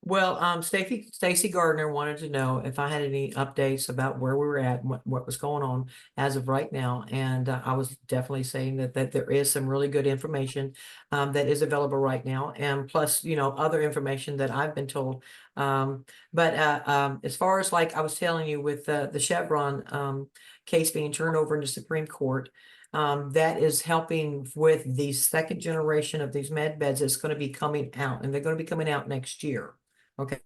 Well, Stacy Gardner wanted to know if I had any updates about where we were at and what was going on as of right now. And I was definitely saying that there is some really good information that is available right now. And plus, other information that I've been told. But as far as like I was telling you with the Chevron case being turned over into Supreme Court, that is helping with the second generation of these med beds that's going to be coming out, and they're going to be coming out next year. Okay,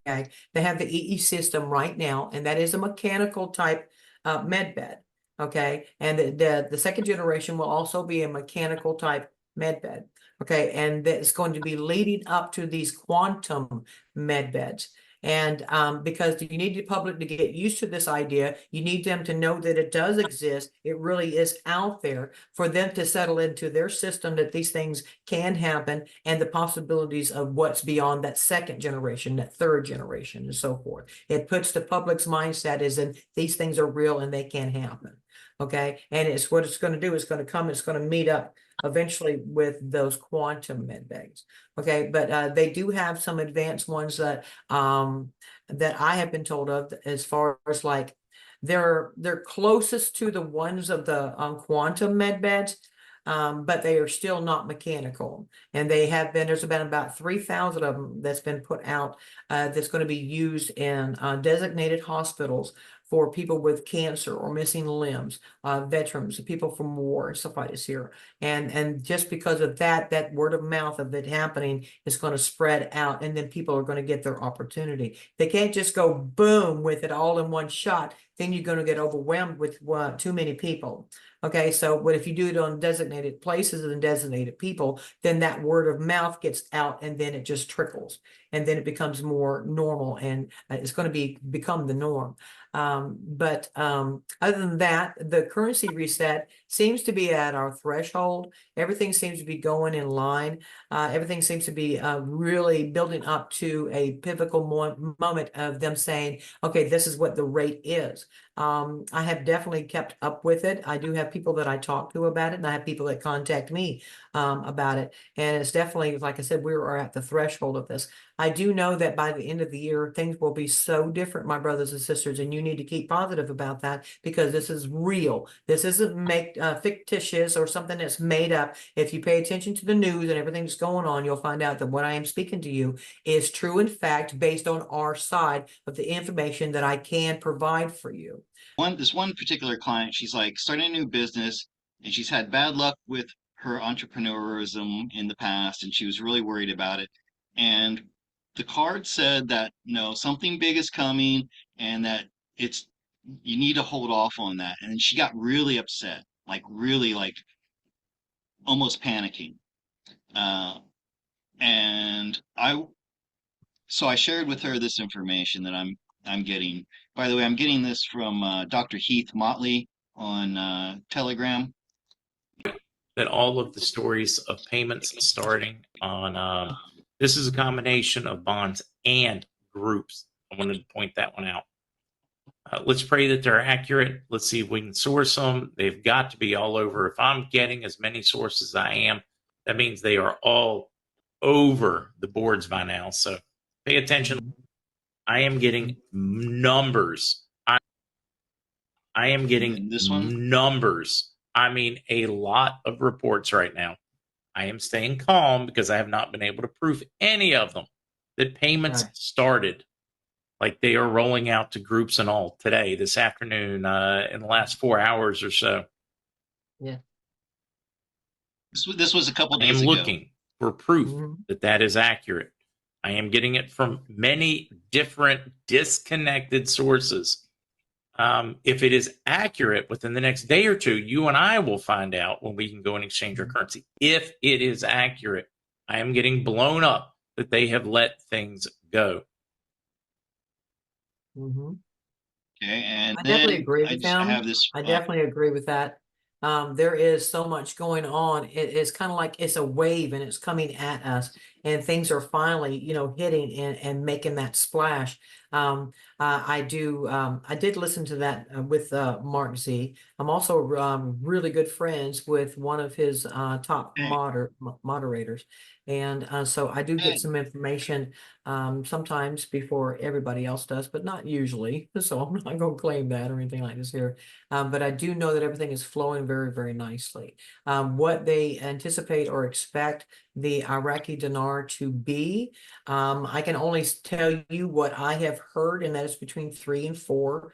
they have the EE system right now, and that is a mechanical type med bed. Okay, and the second generation will also be a mechanical type med bed. Okay, and that's going to be leading up to these quantum med beds. And because you need the public to get used to this idea, you need them to know that it does exist. It really is out there for them to settle into their system that these things can happen and the possibilities of what's beyond that second generation, that third generation, and so forth. It puts the public's mindset is in these things are real and they can happen. Okay. And it's what it's going to do. It's going to come, it's going to meet up eventually with those quantum med beds. Okay, but they do have some advanced ones that I have been told of as far as like they're closest to the ones of the quantum med beds, but they are still not mechanical. And they have been, there's been about 3,000 of them that's been put out that's going to be used in designated hospitals for people with cancer or missing limbs, veterans, people from war and stuff like this here. And just because of that word of mouth of it happening is going to spread out, and then people are going to get their opportunity. They can't just go boom with it all in one shot. Then you're going to get overwhelmed with too many people. Okay, so what if you do it on designated places and designated people, then that word of mouth gets out, and then it just trickles, and then it becomes more normal, and it's going to become the norm. But other than that, the currency reset seems to be at our threshold. Everything seems to be going in line. Everything seems to be really building up to a pivotal moment of them saying, okay, this is what the rate is. I have definitely kept up with it. I do have people that I talk to about it, and I have people that contact me about it. And it's definitely, like I said, we are at the threshold of this. I do know that by the end of the year, things will be so different, my brothers and sisters, and you need to keep positive about that because this is real. This isn't fictitious or something that's made up. If you pay attention to the news and everything that's going on, you'll find out that what I am speaking to you is true in fact based on our side of the information that I can provide for you. This one particular client, she's like starting a new business and she's had bad luck with her entrepreneurism in the past and she was really worried about it. And the card said that no, something big is coming and that it's you need to hold off on that. And then she got really upset, like really like almost panicking. Uh, and I shared with her this information that I'm getting. By the way, I'm getting this from Dr. Heath Motley on Telegram. That all of the stories of payments starting on this is a combination of bonds and groups. I wanted to point that one out. Let's pray that they're accurate. Let's see if we can source them. They've got to be all over. If I'm getting as many sources as I am, that means they are all over the boards by now. So pay attention. I am getting numbers. I am getting This one? numbers. I mean, a lot of reports right now. I am staying calm because I have not been able to prove any of them that payments started. Like they are rolling out to groups and all today, this afternoon, in the last 4 hours or so. Yeah. This was a couple I am days ago. looking for proof that that is accurate. I am getting it from many different disconnected sources. If it is accurate within the next day or two, you and I will find out when we can go and exchange our currency. If it is accurate, I am getting blown up that they have let things go. Mm-hmm. Okay, and I then definitely agree with I them. have this. I definitely agree with that. There is so much going on. It's kind of like it's a wave and it's coming at us. and things are finally, hitting and making that splash. I did listen to that with Mark Z. I'm also really good friends with one of his top moderators. And so I do get some information sometimes before everybody else does, but not usually. So I'm not going to claim that or anything like this here. But I do know that everything is flowing very, very nicely. What they anticipate or expect the Iraqi dinar to be, I can only tell you what I have heard, and that is between $3 and $4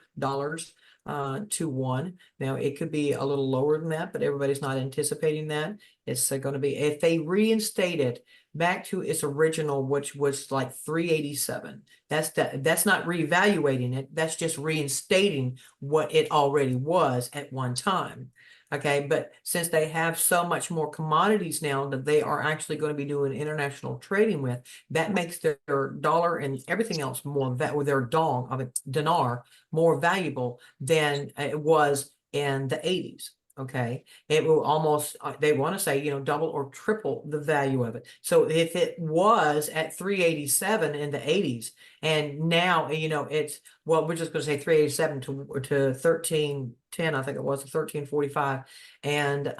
to one. Now, it could be a little lower than that, but everybody's not anticipating that. It's going to be, if they reinstate it back to its original, which was like 387. That's not reevaluating it. That's just reinstating what it already was at one time. Okay, but since they have so much more commodities now that they are actually going to be doing international trading with, that makes their dollar and everything else more with their dinar more valuable than it was in the 80s. Okay, it will almost, they want to say, double or triple the value of it. So if it was at 387 in the 80s, and now, it's, well, we're just going to say 387 to 1310, I think it was 1345. And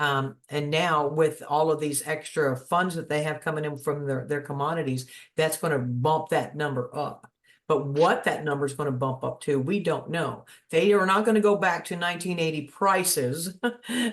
now with all of these extra funds that they have coming in from their commodities, that's going to bump that number up. But what that number is going to bump up to, we don't know. They are not going to go back to 1980 prices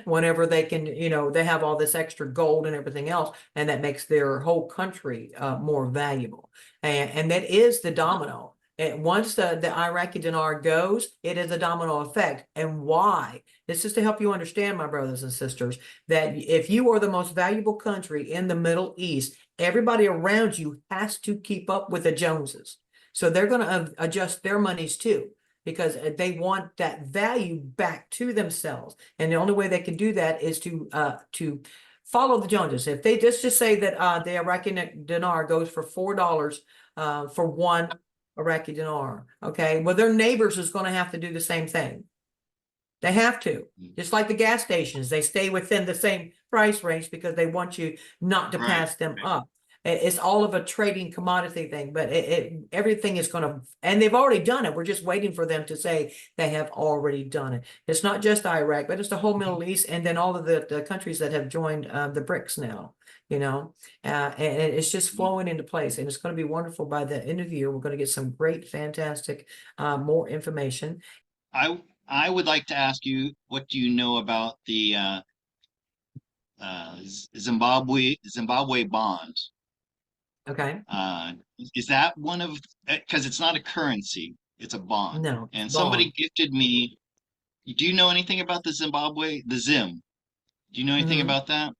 whenever they can, they have all this extra gold and everything else, and that makes their whole country more valuable. And that is the domino. And once the Iraqi dinar goes, it is a domino effect. And why? This is to help you understand, my brothers and sisters, that if you are the most valuable country in the Middle East, everybody around you has to keep up with the Joneses. So they're going to adjust their monies too, because they want that value back to themselves. And the only way they can do that is to follow the Joneses. If they just say that the Iraqi dinar goes for $4 for one Iraqi dinar, okay, well, their neighbors is going to have to do the same thing. They have to, just like the gas stations, they stay within the same price range because they want you not to pass them up. It's all of a trading commodity thing, but everything is going to, and they've already done it. We're just waiting for them to say they have already done it. It's not just Iraq, but it's the whole Middle East, and then all of the countries that have joined the BRICS now, and it's just flowing into place, and it's going to be wonderful. By the end of the year, we're going to get some great, fantastic, more information. I would like to ask you, what do you know about the Zimbabwe bond? Okay. Is that one of, because it's not a currency, it's a bond. No. And somebody gifted me. Do you know anything about the Zim? Do you know anything about that?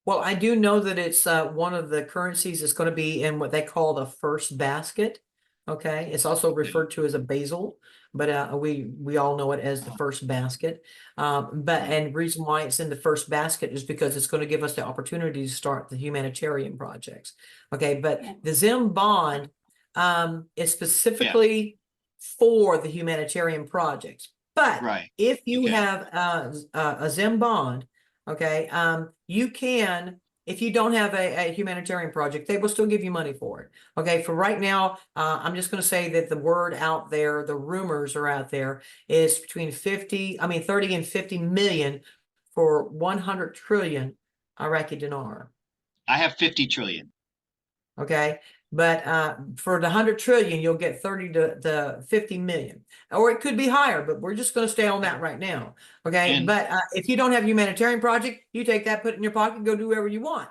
Well, I do know that it's one of the currencies is going to be in what they call the first basket. Okay. It's also referred to as a basil, but we all know it as the first basket. And reason why it's in the first basket is because it's going to give us the opportunity to start the humanitarian projects. Okay. But the Zim Bond is specifically for the humanitarian projects. But if you have a Zim Bond, okay, you can, if you don't have a humanitarian project, they will still give you money for it. Okay, for right now, I'm just going to say that the word out there, the rumors are out there, is between 30 and 50 million for 100 trillion Iraqi dinar. I have 50 trillion. Okay, but for the 100 trillion, you'll get 30 to 50 million, or it could be higher, but we're just going to stay on that right now. Okay, but if you don't have a humanitarian project, you take that, put it in your pocket, go do whatever you want.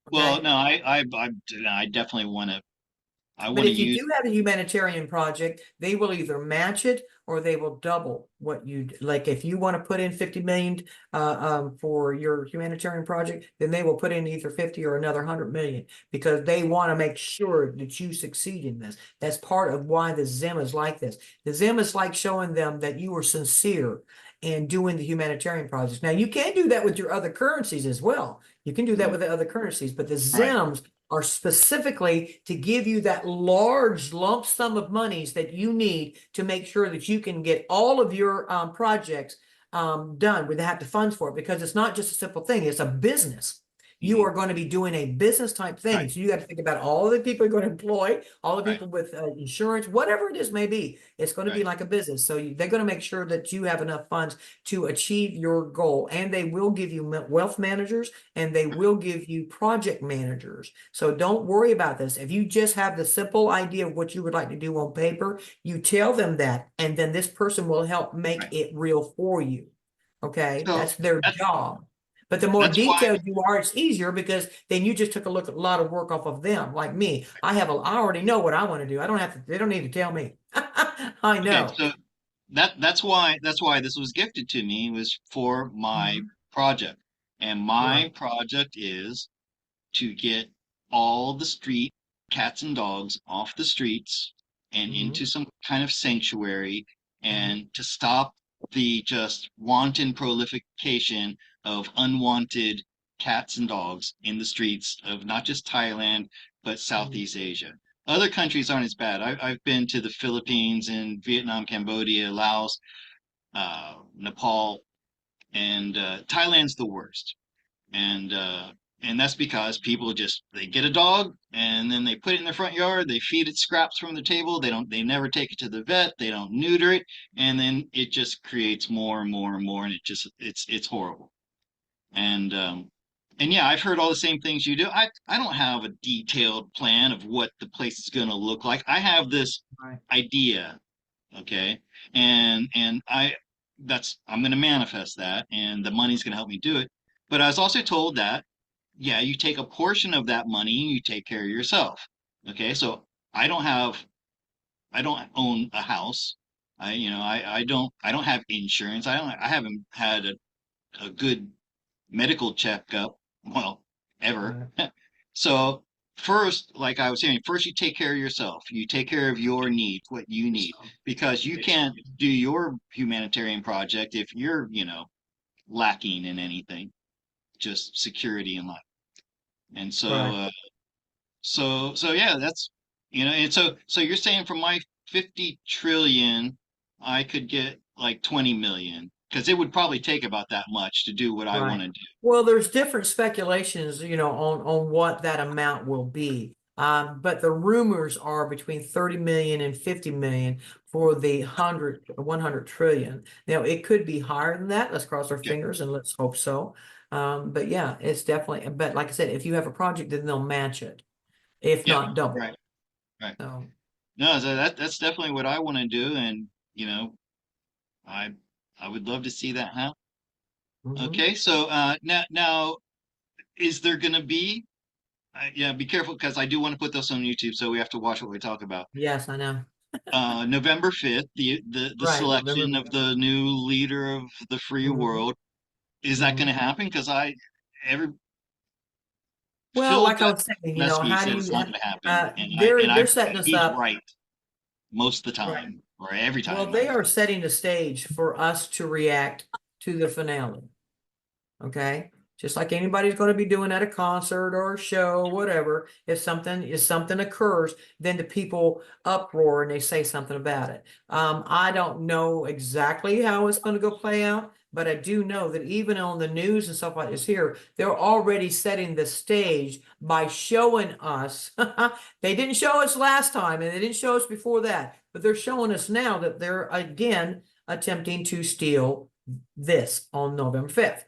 Okay? Well, no, I definitely want to. But if you do have a humanitarian project, they will either match it or they will double what you like. If you want to put in 50 million for your humanitarian project, then they will put in either 50 or another 100 million, because they want to make sure that you succeed in this. That's part of why the Zim is like this. The Zim is like showing them that you are sincere in doing the humanitarian projects. Now, you can do that with your other currencies as well. You can do that with the other currencies, but the Zims are specifically to give you that large lump sum of monies that you need to make sure that you can get all of your projects done where they have the funds for it, because it's not just a simple thing, it's a business. You are going to be doing a business type thing. Right. So you got to think about all the people you're going to employ, all the Right. people with insurance, whatever it is may be. It's going to be Right. like a business. So they're going to make sure that you have enough funds to achieve your goal. And they will give you wealth managers and they will give you project managers. So don't worry about this. If you just have the simple idea of what you would like to do on paper, you tell them that, and then this person will help make Right. it real for you. Okay, So that's their job. But the more that's why, detailed you are, it's easier because then you just took a look at a lot of work off of them. Like me, I already know what I want to do. I don't have to, they don't need to tell me. I okay, know. so that's why this was gifted to me, was for my Mhm. project. And my Right. project is to get all the street cats and dogs off the streets and Mhm. into some kind of sanctuary, Mhm. and to stop the just wanton proliferation of unwanted cats and dogs in the streets of not just Thailand, but Mhm. Southeast Asia. Other countries aren't as bad. I've been to the Philippines and Vietnam, Cambodia, Laos, Nepal, and Thailand's the worst. And that's because people just, they get a dog and then they put it in their front yard, they feed it scraps from the table, they never take it to the vet, they don't neuter it, and then it just creates more and more and more, and it's horrible. And yeah, I've heard all the same things you do. I don't have a detailed plan of what the place is going to look like. I have this Right. idea, okay? And I'm going to manifest that, and the money's going to help me do it. But I was also told that, yeah, you take a portion of that money and you take care of yourself. Okay, so I don't have, I don't own a house. I don't have insurance. I haven't had a good medical checkup, well, ever. Right. So first, like I was saying, first you take care of yourself. You take care of your needs, what you need, because you can't do your humanitarian project if you're, lacking in anything, just security in life. And Right. so yeah, that's, and so you're saying from my 50 trillion, I could get like 20 million, because it would probably take about that much to do what I want Right. to do. Well, there's different speculations, on what that amount will be. But the rumors are between 30 million and 50 million for the 100 trillion. Now, it could be higher than that. Let's cross our Yeah, fingers and let's hope so. But yeah, it's definitely, but like I said, if you have a project, then they'll match it, if yeah, not double. right, right. So, No, so that's definitely what I want to do, and I I would love to see that happen. mhm. Okay, so now is there going to be? Yeah, be careful, because I do want to put this on YouTube, so we have to watch what we talk about. Yes, I know. November 5th, the Right. November. selection of the new leader of the free Mhm. world. Is that going Mhm. to happen? Because every Well, Phil like I Gut was saying, messed me, how do said you, it's not going to happen, they're setting us he's up. right most of the Right. time, or every Well, time, they actually. are setting the stage for us to react to the finale. Okay. Just like anybody's going to be doing at a concert or a show, whatever. If something occurs, then the people uproar and they say something about it. I don't know exactly how it's going to go play out, but I do know that even on the news and stuff like this here, they're already setting the stage by showing us. They didn't show us last time and they didn't show us before that, but they're showing us now that they're again attempting to steal this on November 5th.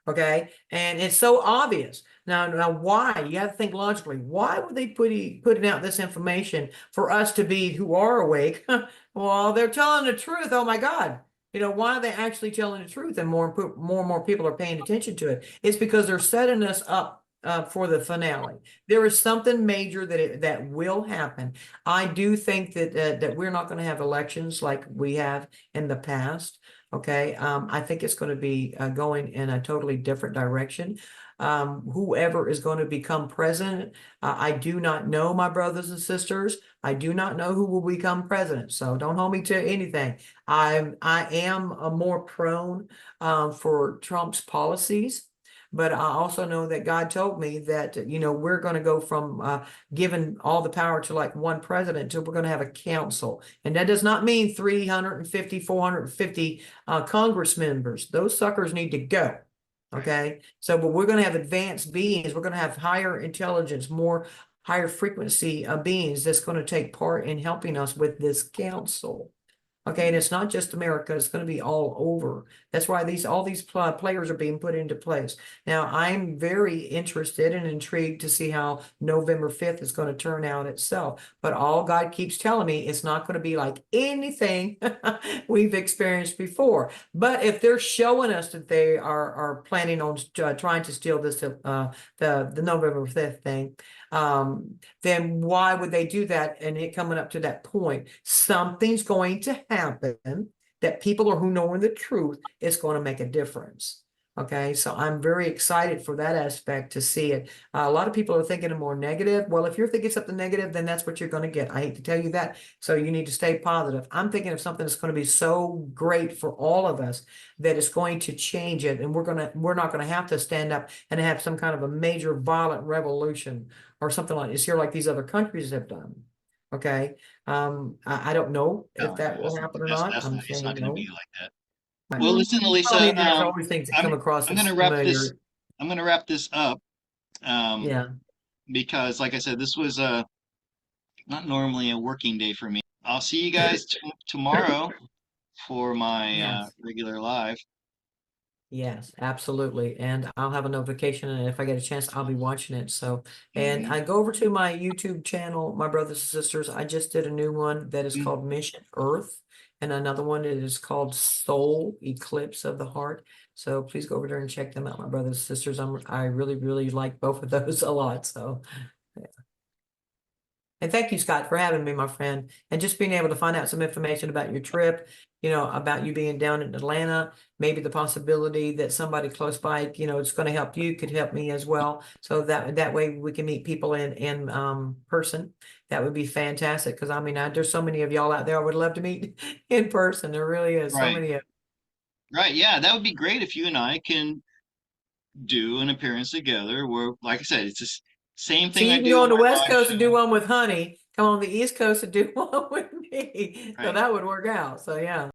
Okay. And it's so obvious. Now why? You have to think logically. Why would they putting out this information for us to be who are awake? Well, they're telling the truth. Oh my God. Why are they actually telling the truth? And more people are paying attention to it. It's because they're setting us up for the finale. There is something major that will happen. I do think that we're not going to have elections like we have in the past. Okay, I think it's going to be going in a totally different direction. Whoever is going to become president, I do not know, my brothers and sisters. I do not know who will become president. So don't hold me to anything. I am more prone for Trump's policies. But I also know that God told me that, we're going to go from giving all the power to like one president to we're going to have a council. And that does not mean 350, 450 Congress members. Those suckers need to go. Okay. So, but we're going to have advanced beings. We're going to have higher intelligence, more higher frequency beings that's going to take part in helping us with this council. Okay, and it's not just America, it's going to be all over. That's why all these players are being put into place. Now, I'm very interested and intrigued to see how November 5th is going to turn out itself. But all God keeps telling me, it's not going to be like anything we've experienced before. But if they're showing us that they are planning on trying to steal this the November 5th thing, then why would they do that? And it coming up to that point, something's going to happen that people who know the truth is going to make a difference. Okay, so I'm very excited for that aspect to see it. A lot of people are thinking of more negative. Well, if you're thinking something negative, then that's what you're going to get. I hate to tell you that. So you need to stay positive. I'm thinking of something that's going to be so great for all of us that it's going to change it. And we're not going to have to stand up and have some kind of a major violent revolution or something like this here, like these other countries have done. Okay. I don't know if that will happen or not. I'm It's not saying going to no. be like that. Right. Well, listen, Well, I Alisa, mean, there's always things that come across I'm as going to wrap this. familiar. I'm going to wrap this up. Yeah. Because, like I said, this was not normally a working day for me. I'll see you guys tomorrow for my Yes. regular live. Yes, absolutely. And I'll have a notification, and if I get a chance, I'll be watching it. So, and I go over to my YouTube channel, my brothers and sisters. I just did a new one that is called Mission Earth, and another one that is called Soul Eclipse of the Heart. So please go over there and check them out, my brothers and sisters. I really, really like both of those a lot. So, yeah. And thank you, Scott, for having me, my friend, and just being able to find out some information about your trip, about you being down in Atlanta, maybe the possibility that somebody close by, it's going to help you, could help me as well. So that way we can meet people in person. That would be fantastic. Because I mean, there's so many of y'all out there I would love to meet in person. There really is so Right. many. Right. Yeah, that would be great if you and I can do an appearance together where, like I said, it's the same thing See, I you can do go on on the my West live Coast and do show. one with Honey. Come on the East Coast and do one with me. So Right. that would work out. So yeah.